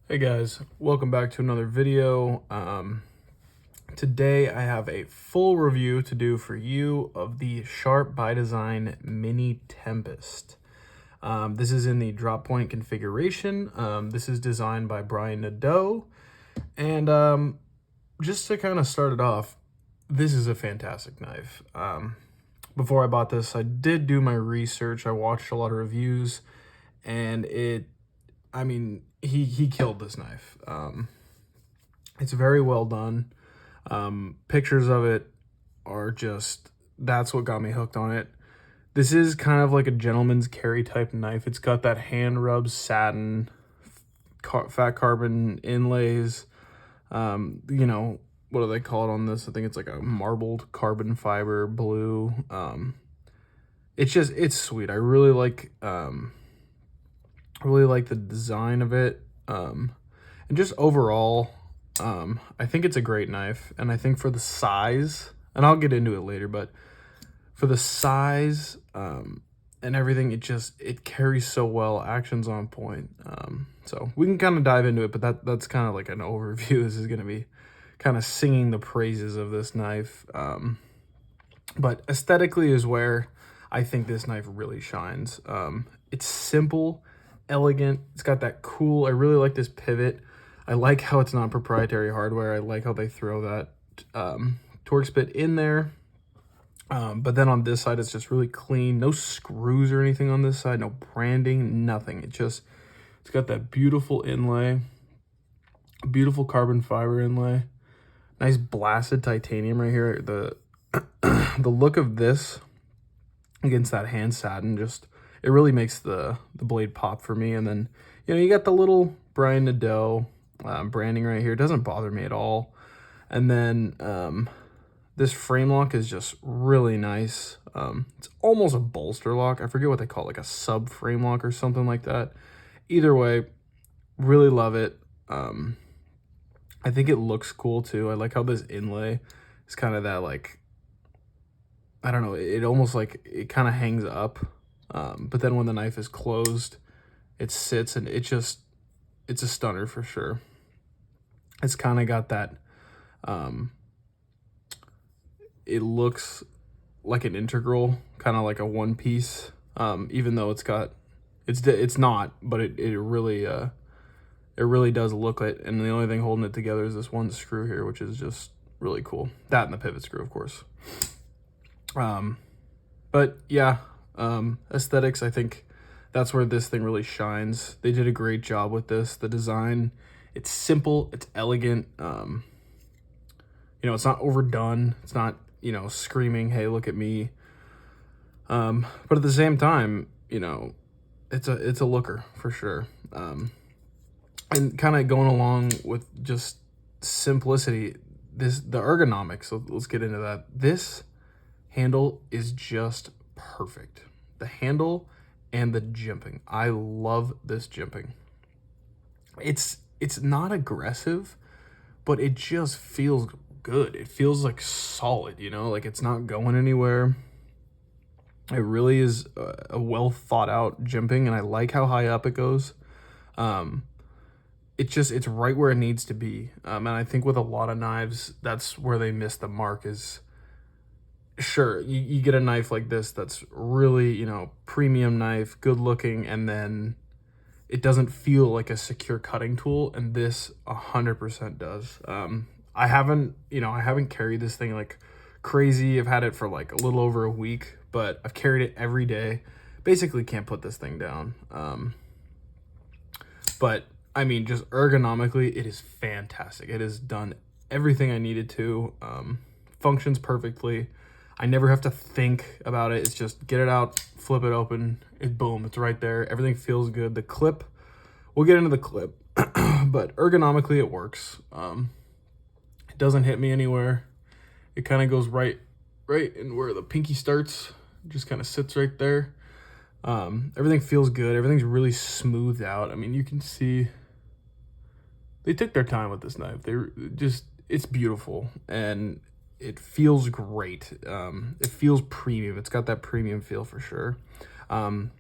Hey guys, welcome back to another video. Today I have a full review to do for you of the Sharp by Design Mini Tempest. This is in the drop point configuration. This is designed by Brian Nadeau. And just to kind of start it off, this is a fantastic knife. Before I bought this, I did do my research. I watched a lot of reviews, and he killed this knife. It's very well done. Pictures of it are just, that's what got me hooked on it. This is kind of like a gentleman's carry type knife. It's got that hand rub satin, fat carbon inlays. What do they call it on this? I think it's like a marbled carbon fiber blue. It's sweet. I really like the design of it, and just overall, I think it's a great knife. And I think for the size, and I'll get into it later, but for the size and everything, it carries so well. Action's on point. So we can kind of dive into it, but that's kind of like an overview. This is going to be kind of singing the praises of this knife. But aesthetically is where I think this knife really shines. It's simple, elegant. It's got that cool, I really like this pivot. I like how it's not proprietary hardware. I like how they throw that Torx bit in there. But then on this side, it's just really clean. No screws or anything on this side. No branding, nothing. It's got that beautiful inlay, beautiful carbon fiber inlay, nice blasted titanium right here. The look of this against that hand satin, it really makes the blade pop for me. And then, you got the little Brian Nadeau branding right here. It doesn't bother me at all. And then this frame lock is just really nice. It's almost a bolster lock. I forget what they call it, like a sub frame lock or something like that. Either way, really love it. I think it looks cool too. I like how this inlay is kind of that, like, I don't know, it almost like it kind of hangs up. But then when the knife is closed, it sits, and it's a stunner for sure. It's kind of got that, it looks like an integral, kind of like a one piece, even though it's not, but it really does look like it. And the only thing holding it together is this one screw here, which is just really cool. That and the pivot screw, of course. But yeah, aesthetics, I think that's where this thing really shines. They did a great job with this. The design, it's simple, it's elegant. It's not overdone. It's not, screaming, hey, look at me. But at the same time, it's a looker for sure. And kind of going along with just simplicity, the ergonomics. So let's get into that. This handle is just perfect. The handle and the jimping. I love this jimping. It's not aggressive, but it just feels good. It feels like solid, like it's not going anywhere. It really is a well thought out jimping, and I like how high up it goes. It's right where it needs to be. And I think with a lot of knives, that's where they miss the mark. Is sure, you get a knife like this that's really, premium knife, good looking, and then it doesn't feel like a secure cutting tool, and this 100% does. I haven't carried this thing like crazy. I've had it for like a little over a week, but I've carried it every day. Basically can't put this thing down. But I mean, just ergonomically, it is fantastic. It has done everything I needed to. Functions perfectly. I never have to think about it. It's just get it out, flip it open, boom, it's right there. Everything feels good. The clip, we'll get into the clip, but ergonomically it works. It doesn't hit me anywhere. It kind of goes right in where the pinky starts. It just kind of sits right there. Everything feels good. Everything's really smoothed out. I mean, you can see they took their time with this knife. It's beautiful, and it feels great. It feels premium. It's got that premium feel for sure. And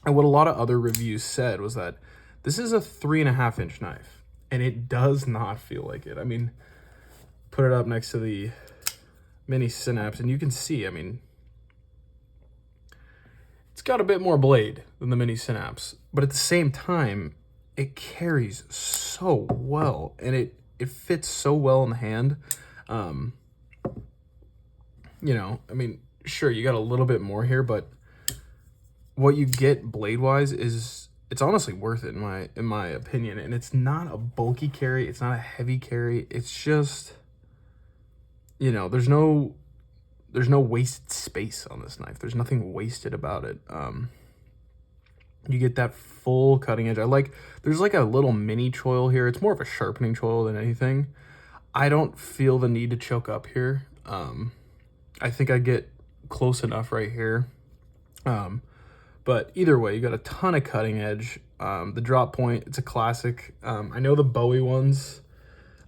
what a lot of other reviews said was that This is a 3.5-inch knife, and it does not feel like it. I mean, put it up next to the Mini Synapse, and you can see, I mean, it's got a bit more blade than the Mini Synapse, but at the same time, it carries so well, and it fits so well in the hand. You know, I mean, sure, you got a little bit more here, but what you get blade-wise is, it's honestly worth it in my opinion. And it's not a bulky carry, it's not a heavy carry. It's just, you know, there's no wasted space on this knife. There's nothing wasted about it. You get that full cutting edge. There's like a little mini choil here. It's more of a sharpening choil than anything. I don't feel the need to choke up here. I think I get close enough right here. But either way, you got a ton of cutting edge. The drop point, it's a classic. I know the Bowie ones.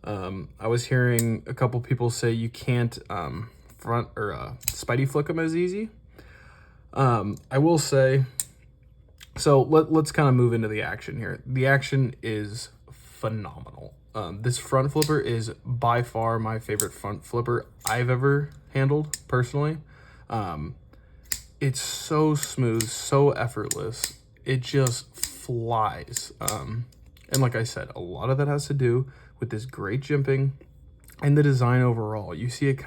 I was hearing a couple people say you can't front or Spidey flick them as easy. I will say, so let's kind of move into the action here. The action is phenomenal. This front flipper is by far my favorite front flipper I've ever handled personally. It's so smooth, so effortless. It just flies. And like I said, a lot of that has to do with this great jimping and the design overall. You see it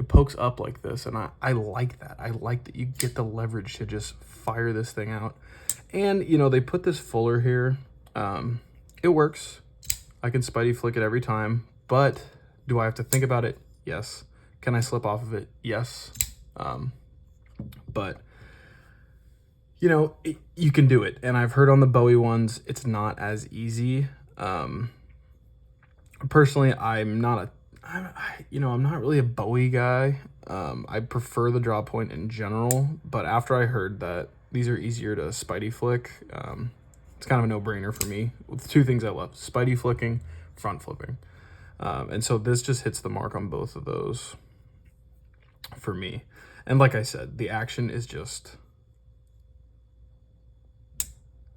pokes up like this, and I like that. I like that you get the leverage to just fire this thing out. And, you know, they put this fuller here. It works. I can Spidey flick it every time, but do I have to think about it? Yes. Can I slip off of it? Yes. But, you know, you can do it. And I've heard on the Bowie ones, it's not as easy. Personally, I'm not really a Bowie guy. I prefer the drop point in general, but after I heard that these are easier to Spidey flick, it's kind of a no-brainer for me. With two things I love: Spidey flicking, front flipping. And so this just hits the mark on both of those for me. And like I said, the action is just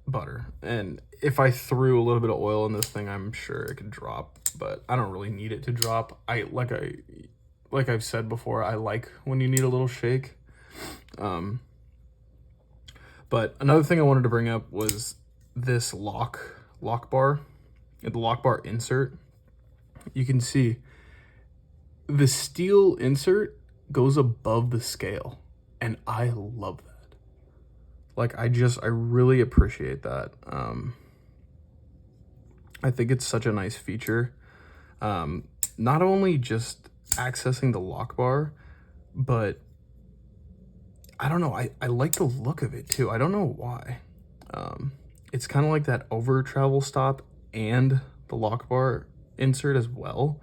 butter. And if I threw a little bit of oil in this thing, I'm sure it could drop, but I don't really need it to drop. Like I've said before, I like when you need a little shake. But another thing I wanted to bring up was this lock bar, the lock bar insert. You can see the steel insert goes above the scale, and I love that. Like, I really appreciate that. I think it's such a nice feature. Not only just accessing the lock bar, but I don't know, I like the look of it too. I don't know why. It's kind of like that over travel stop and the lock bar insert as well.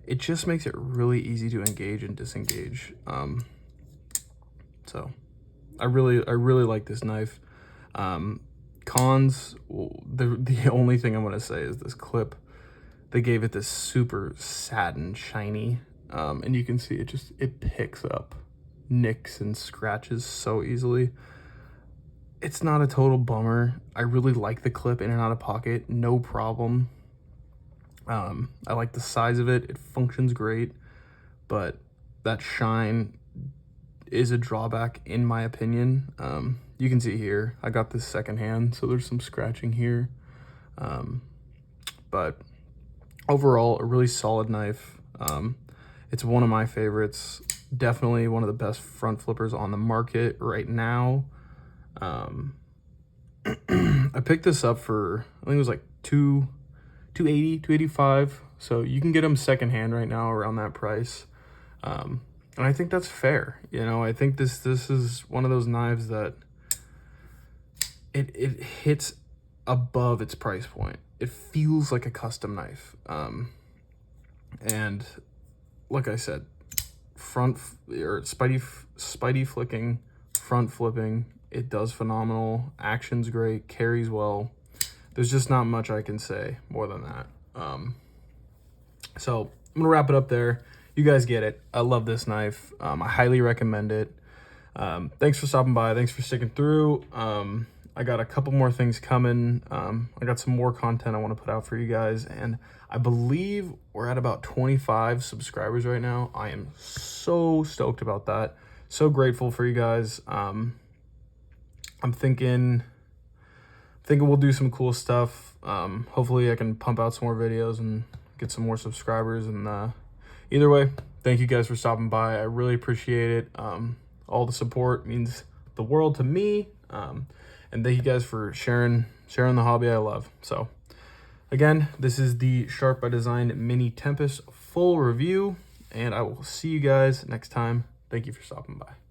It just makes it really easy to engage and disengage. So I really like this knife. Cons, the only thing I'm gonna say is this clip. They gave it this super satin shiny, and you can see it picks up nicks and scratches so easily. It's not a total bummer. I really like the clip in and out of pocket, no problem. I like the size of it. It functions great, but that shine is a drawback in my opinion. You can see here, I got this secondhand, so there's some scratching here. But overall, a really solid knife. It's one of my favorites. Definitely one of the best front flippers on the market right now. I picked this up for, I think it was like $280, $285. So you can get them secondhand right now around that price. And I think that's fair. You know, I think this is one of those knives that it hits above its price point. It feels like a custom knife. And like I said, Spidey flicking, front flipping, it does phenomenal. Action's great, carries well. There's just not much I can say more than that. So I'm gonna wrap it up there. You guys get it. I love this knife. I highly recommend it. Thanks for stopping by. Thanks for sticking through. I got a couple more things coming. I got some more content I want to put out for you guys, and I believe we're at about 25 subscribers right now. I am so stoked about that. So grateful for you guys. I'm thinking we'll do some cool stuff. Hopefully I can pump out some more videos and get some more subscribers. And either way, thank you guys for stopping by. I really appreciate it. All the support means the world to me. And thank you guys for sharing the hobby I love. So again, this is the Sharp by Design Mini Tempest full review, and I will see you guys next time. Thank you for stopping by.